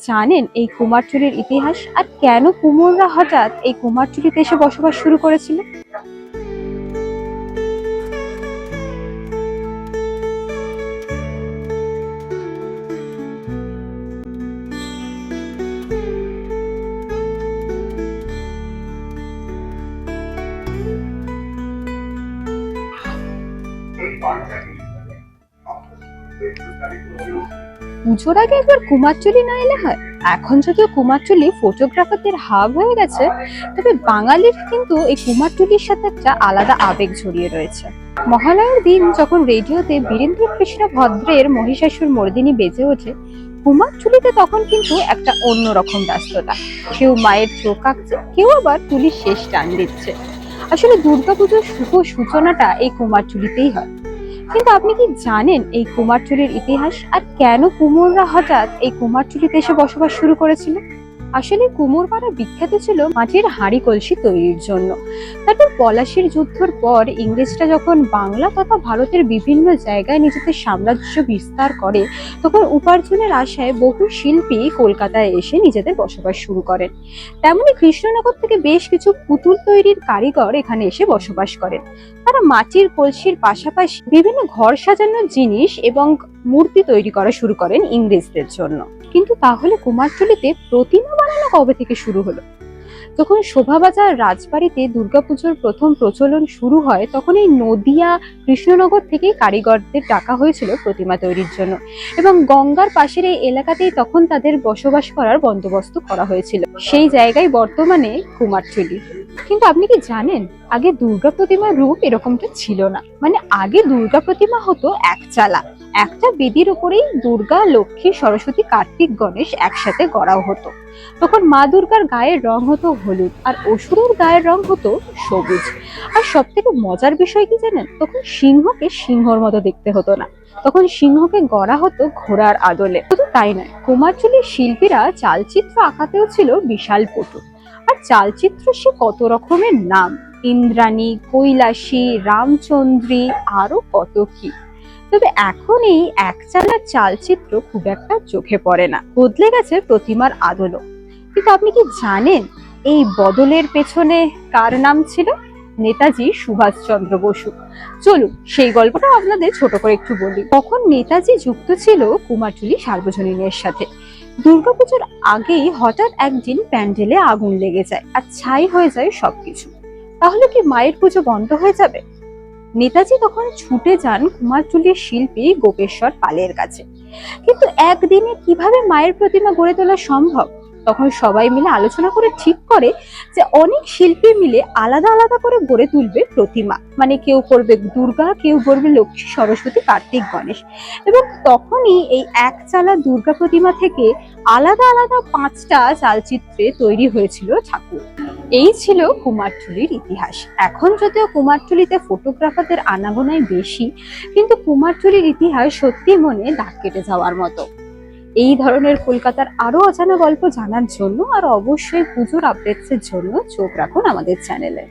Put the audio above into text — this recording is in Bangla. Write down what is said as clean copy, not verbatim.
জানেন এই কুমারটুলির ইতিহাস আর কেন কুমোররা হঠাৎ এই কুমারটুলিতে এসে বসবাস শুরু করেছিল? পুজোর আগে একবার কুমারটুলি না এলে হয়। এখন যদিও কুমারটুলি ফটোগ্রাফারদের হাব হয়ে গেছে, তবে বাঙালির কিন্তু এই কুমারটুলির সাথে একটা আলাদা আবেগ জড়িয়ে রয়েছে। মহালয়ার দিন যখন রেডিওতে বীরেন্দ্র কৃষ্ণ ভদ্রের মহিষাসুর মর্দিনী বেজে ওঠে, কুমারটুলিতে তখন কিন্তু একটা অন্যরকম ব্যস্ততা। কেউ মায়ের চোখ আঁকছে, কেউ আবার তুলির শেষ টান দিচ্ছে। আসলে দুর্গাপুজোর শুভ সূচনাটা এই কুমারটুলিতেই হয়। কিন্তু আপনি কি জানেন এই কুমারটুলির ইতিহাস আর কেন কুমোররা হঠাৎ এই কুমারটুলিতে এসে বসবাস শুরু করেছিল? আসলে কুমোরপাড়া বিখ্যাত ছিল মাটির হাঁড়ি কলসি তৈরির জন্য। তারপর পলাশির যুদ্ধের পর ইংরেজরা যখন বাংলা তথা ভারতের বিভিন্ন জায়গায় নিজেদের সাম্রাজ্য বিস্তার করে, তখন উপার্জনের আশায় বহু শিল্পী কলকাতায় এসে নিজেদের বসবাস শুরু করেন। তেমনি কৃষ্ণনগর থেকে বেশ কিছু পুতুল তৈরির কারিগর এখানে এসে বসবাস করেন। তারা মাটির কলসির পাশাপাশি বিভিন্ন ঘর সাজানোর জিনিস এবং মূর্তি তৈরি করা শুরু করেন ইংরেজদের জন্য। কিন্তু তাহলে কুমারটুলিতে প্রতিমা বানানো কবে থেকে শুরু হলো? যখন শোভাবাজার রাজবাড়িতে দুর্গাপুজোর প্রথম প্রচলন শুরু হয়, তখন এই নদিয়া কৃষ্ণনগর থেকেই কারিগরদের ডাকা হয়েছিল প্রতিমা তৈরির জন্য, এবং গঙ্গার পাশের এই এলাকাতেই তখন তাদের বসবাস করার বন্দোবস্ত করা হয়েছিল। সেই জায়গায় বর্তমানে কুমারটুলি। কিন্তু আপনি কি জানেন আগে দুর্গা প্রতিমার রূপ এরকমটা ছিল না। মানে আগে দুর্গা প্রতিমা হতো একচালা, একটা বেদির উপরেই দুর্গা, লক্ষ্মী, সরস্বতী, কার্তিক, গণেশ একসাথে গড়াও হতো। তখন মা দুর্গার গায়ের রং হতো হলুদ আর অসুরের গায়ের রং হতো সবুজ। আর সব থেকে মজার বিষয় কি জানেন, তখন সিংহকে সিংহর মতো দেখতে হতো না, তখন সিংহকে গড়া হতো ঘোড়ার আদলে। শুধু তাই নয়, কুমারটুলির শিল্পীরা চালচিত্র আঁকাতেও ছিল বিশাল পটু। আর চালচিত্র সে কত রকমের নাম, ইন্দ্রাণী, কৈলাসী, রামচন্দ্রী, আরো কত কি। তবে এখন এই একচালার চালচিত্র খুব একটা চোখে পড়ে না, বদলে গেছে প্রতিমার আদলও। কিন্তু আপনি কি জানেন এই বদলের পেছনে কার নাম ছিল? নেতাজি সুভাষচন্দ্র বসু। চলুন সেই গল্পটা আপনাদের ছোট করে একটু বলি। তখন নেতাজি যুক্ত ছিল কুমারটুলি সার্বজনীনের সাথে। দুর্গাপুজোর আগেই হঠাৎ একদিন প্যান্ডেলে আগুন লেগে যায় আর ছাই হয়ে যায় সবকিছু। তাহলে কি মায়ের পুজো বন্ধ হয়ে যাবে? নেতাজি তখন ছুটে যান কুমারটুলির শিল্পী গোপেশ্বর পালের কাছে। কিন্তু একদিনে কিভাবে মায়ের প্রতিমা গড়ে তোলা সম্ভব? তখন সবাই মিলে আলোচনা করে ঠিক করে যে অনেক শিল্পী মিলে আলাদা আলাদা করে গড়ে তুলবে প্রতিমা। মানে কেউ করবে দুর্গা, কেউ করবে লক্ষ্মী, সরস্বতী, কার্তিক, গণেশ। এবং তখনই এই একচালা দুর্গা প্রতিমা থেকে আলাদা আলাদা 5টা চালচিত্রে তৈরি হয়েছিল ঠাকুর। এই ছিল কুমারটুলির ইতিহাস। এখন যদিও কুমারটুলিতে ফটোগ্রাফারদের আনাগোনায় বেশি, কিন্তু কুমারটুলির ইতিহাস সত্যি মনে দাগ কেটে যাওয়ার মতো। এই ধরনের কলকাতার আরো অজানা গল্প জানার জন্য আর অবশ্যই পুজোর আপডেটসের জন্য চোখ রাখুন আমাদের চ্যানেলে।